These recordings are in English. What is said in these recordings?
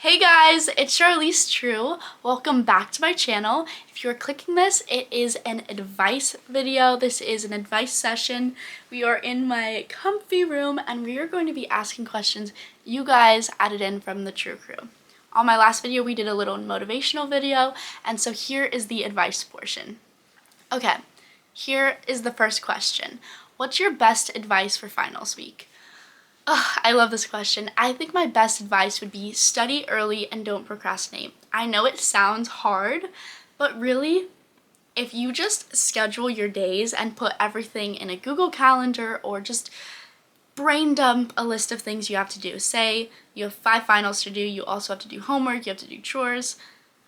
Hey guys, it's Sharlize True. Welcome back to my channel. If you're clicking this, it is an advice video. This is an advice session. We are in my comfy room and we are going to be asking questions you guys added in from the Truecrew. On my last video, we did a little motivational video, and so here is the advice portion. Okay, here is the first question. What's your best advice for finals week? I love this question. I think my best advice would be study early and don't procrastinate. I know it sounds hard, but really, if you just schedule your days and put everything in a Google Calendar or just brain dump a list of things you have to do. Say you have 5 finals to do, you also have to do homework, you have to do chores.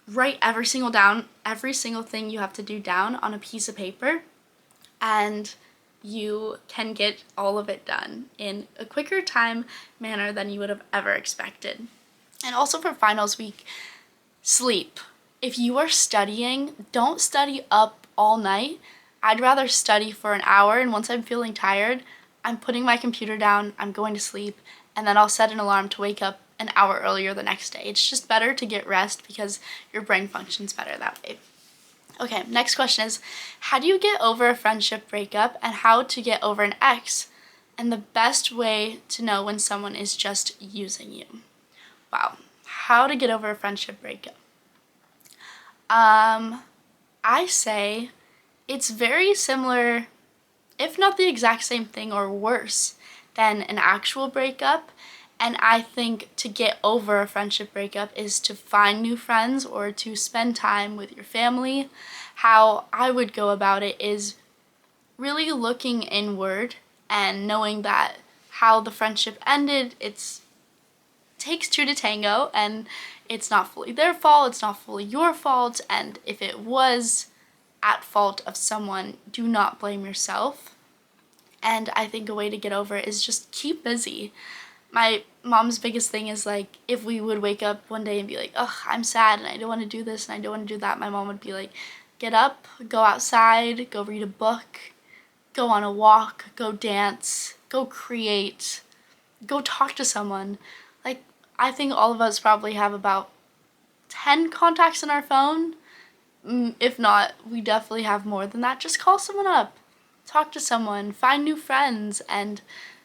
Write every single thing you have to do down on a piece of paper, and you can get all of it done in a quicker time manner than you would have ever expected. And also for finals week, sleep. If you are studying, don't study up all night. I'd rather study for an hour, and once I'm feeling tired, I'm putting my computer down, I'm going to sleep, and then I'll set an alarm to wake up an hour earlier the next day. It's just better to get rest because your brain functions better that way. Okay, next question is, how do you get over a friendship breakup and how to get over an ex? And the best way to know when someone is just using you. Wow, how to get over a friendship breakup. I say it's very similar, if not the exact same thing or worse than an actual breakup. And I think to get over a friendship breakup is to find new friends or to spend time with your family. How I would go about it is really looking inward and knowing that how the friendship ended, it takes two to tango, and it's not fully their fault, it's not fully your fault, and if it was at fault of someone, do not blame yourself. And I think a way to get over it is just keep busy. My mom's biggest thing is, like, if we would wake up one day and be like, oh, I'm sad and I don't want to do this and I don't want to do that, my mom would be like, get up, go outside, go read a book, go on a walk, go dance, go create, go talk to someone. Like, I think all of us probably have about 10 contacts in our phone. If not, we definitely have more than that. Just call someone up, talk to someone, find new friends, and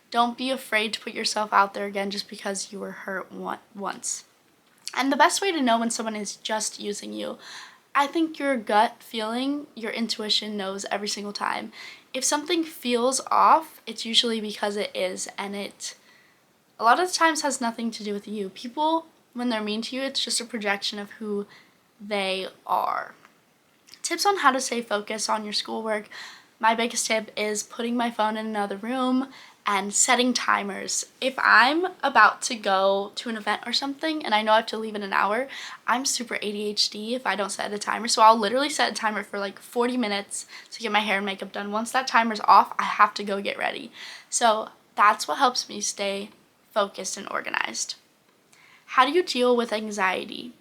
don't be afraid to put yourself out there again just because you were hurt once. And the best way to know when someone is just using you, I think your gut feeling, your intuition knows every single time. If something feels off, it's usually because it is, and it a lot of the times has nothing to do with you. People, when they're mean to you, it's just a projection of who they are. Tips on how to stay focused on your schoolwork. My biggest tip is putting my phone in another room and setting timers. If I'm about to go to an event or something and I know I have to leave in an hour, I'm super ADHD if I don't set a timer. So I'll literally set a timer for like 40 minutes to get my hair and makeup done. Once that timer's off, I have to go get ready. So that's what helps me stay focused and organized. How do you deal with anxiety?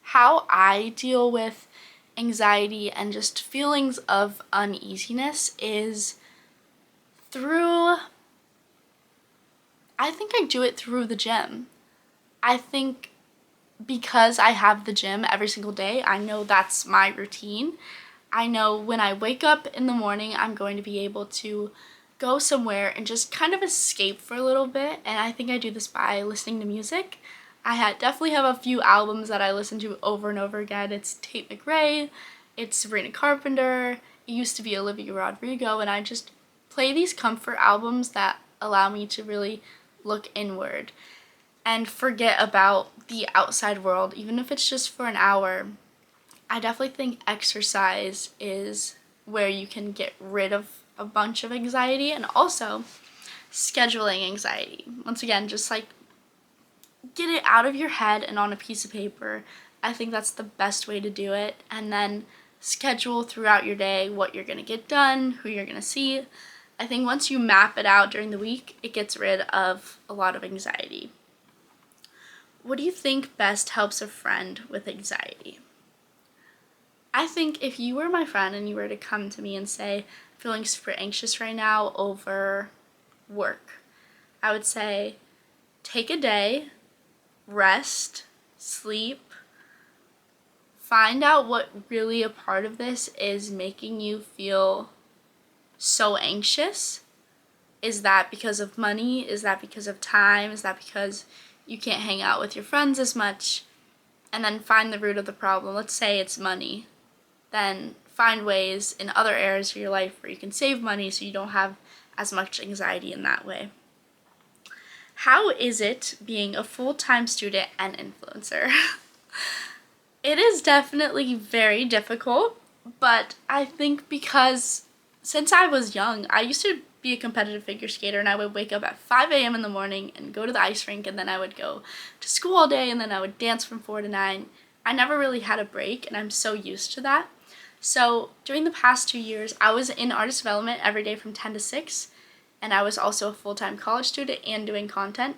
How I deal with anxiety and just feelings of uneasiness is I think I do it through the gym. I think because I have the gym every single day, I know that's my routine. I know when I wake up in the morning, I'm going to be able to go somewhere and just kind of escape for a little bit, and I think I do this by listening to music. Definitely have a few albums that I listen to over and over again. It's Tate McRae, it's Sabrina Carpenter, it used to be Olivia Rodrigo, and I just play these comfort albums that allow me to really look inward and forget about the outside world, even if it's just for an hour. I definitely think exercise is where you can get rid of a bunch of anxiety, and also scheduling anxiety. Once again, just like get it out of your head and on a piece of paper. I think that's the best way to do it, and then schedule throughout your day what you're going to get done, who you're going to see. I think once you map it out during the week, it gets rid of a lot of anxiety. What do you think best helps a friend with anxiety? I think if you were my friend and you were to come to me and say, I'm feeling super anxious right now over work, I would say, take a day, rest, sleep. Find out what really a part of this is making you feel so anxious. Is that because of money? Is that because of time? Is that because you can't hang out with your friends as much? And then find the root of the problem. Let's say it's money. Then find ways in other areas of your life where you can save money so you don't have as much anxiety in that way. How is it being a full-time student and influencer? It is definitely very difficult, but I think because since I was young, I used to be a competitive figure skater, and I would wake up at 5 a.m. in the morning and go to the ice rink, and then I would go to school all day, and then I would dance from 4 to 9. I never really had a break, and I'm so used to that. So during the past 2 years, I was in artist development every day from 10 to 6, and I was also a full-time college student and doing content.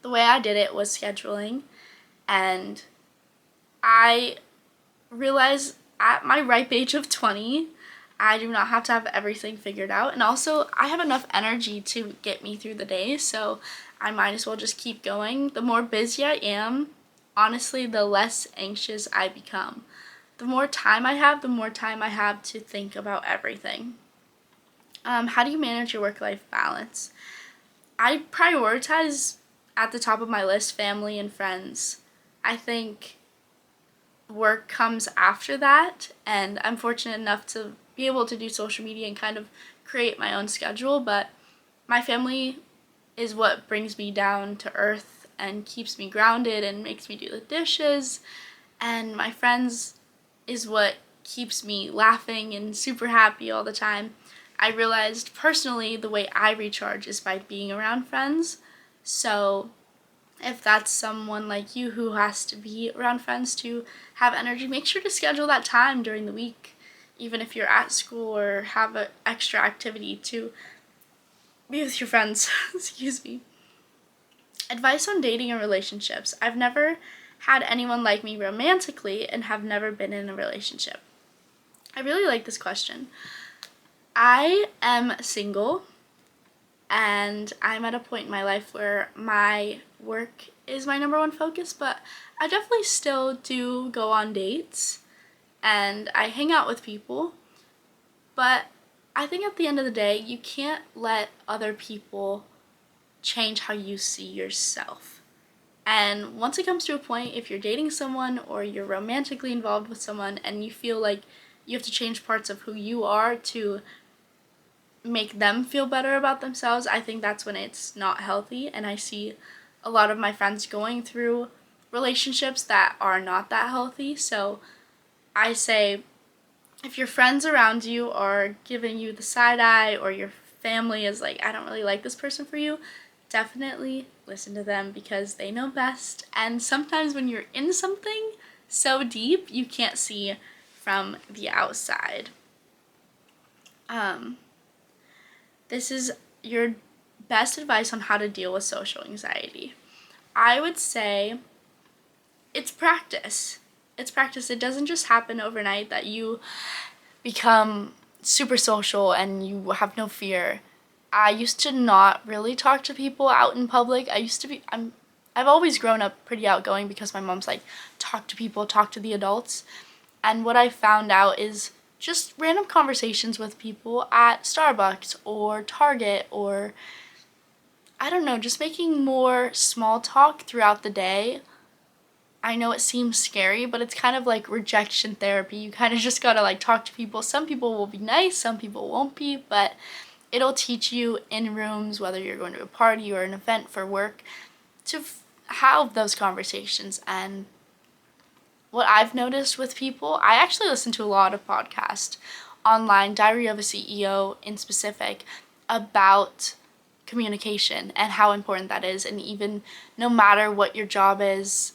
The way I did it was scheduling, and I realized at my ripe age of 20, I do not have to have everything figured out. And also, I have enough energy to get me through the day, so I might as well just keep going. The more busy I am, honestly, the less anxious I become. The more time I have, the more time I have to think about everything. How do you manage your work-life balance? I prioritize at the top of my list family and friends. I think work comes after that, and I'm fortunate enough to be able to do social media and kind of create my own schedule, but my family is what brings me down to earth and keeps me grounded and makes me do the dishes, and my friends is what keeps me laughing and super happy all the time. I realized personally the way I recharge is by being around friends, so if that's someone like you who has to be around friends to have energy, make sure to schedule that time during the week, even if you're at school or have an extra activity to be with your friends. Excuse me. Advice on dating and relationships. I've never had anyone like me romantically and have never been in a relationship. I really like this question. I am single, and I'm at a point in my life where my work is my number one focus, but I definitely still do go on dates and I hang out with people. But I think at the end of the day, you can't let other people change how you see yourself. And once it comes to a point, if you're dating someone or you're romantically involved with someone and you feel like you have to change parts of who you are to make them feel better about themselves, I think that's when it's not healthy. And I see a lot of my friends going through relationships that are not that healthy. So I say, if your friends around you are giving you the side eye, or your family is like, I don't really like this person for you, definitely listen to them because they know best. And sometimes when you're in something so deep, you can't see from the outside. This is your best advice on how to deal with social anxiety. I would say it's practice. It's practice. It doesn't just happen overnight that you become super social and you have no fear. I used to not really talk to people out in public. I've always grown up pretty outgoing because my mom's like, talk to people, talk to the adults. And what I found out is just random conversations with people at Starbucks or Target, or I don't know, just making more small talk throughout the day. I know it seems scary, but it's kind of like rejection therapy. You kind of just gotta like talk to people. Some people will be nice, some people won't be, but it'll teach you in rooms, whether you're going to a party or an event for work, to have those conversations. And what I've noticed with people, I actually listen to a lot of podcasts online, Diary of a CEO in specific, about communication and how important that is. And even no matter what your job is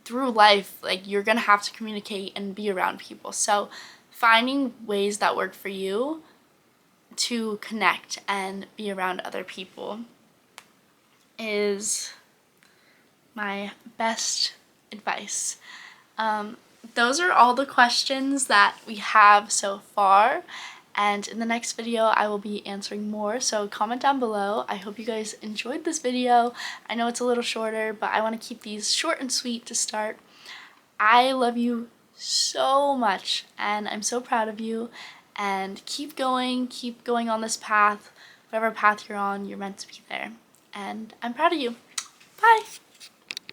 through life, like, you're gonna have to communicate and be around people. So finding ways that work for you to connect and be around other people is my best advice. Those are all the questions that we have so far, And in the next video, I will be answering more, so comment down below. I hope you guys enjoyed this video. I know it's a little shorter, but I want to keep these short and sweet to start. I love you so much, and I'm so proud of you, and keep going on this path. Whatever path you're on, you're meant to be there. And I'm proud of you. Bye!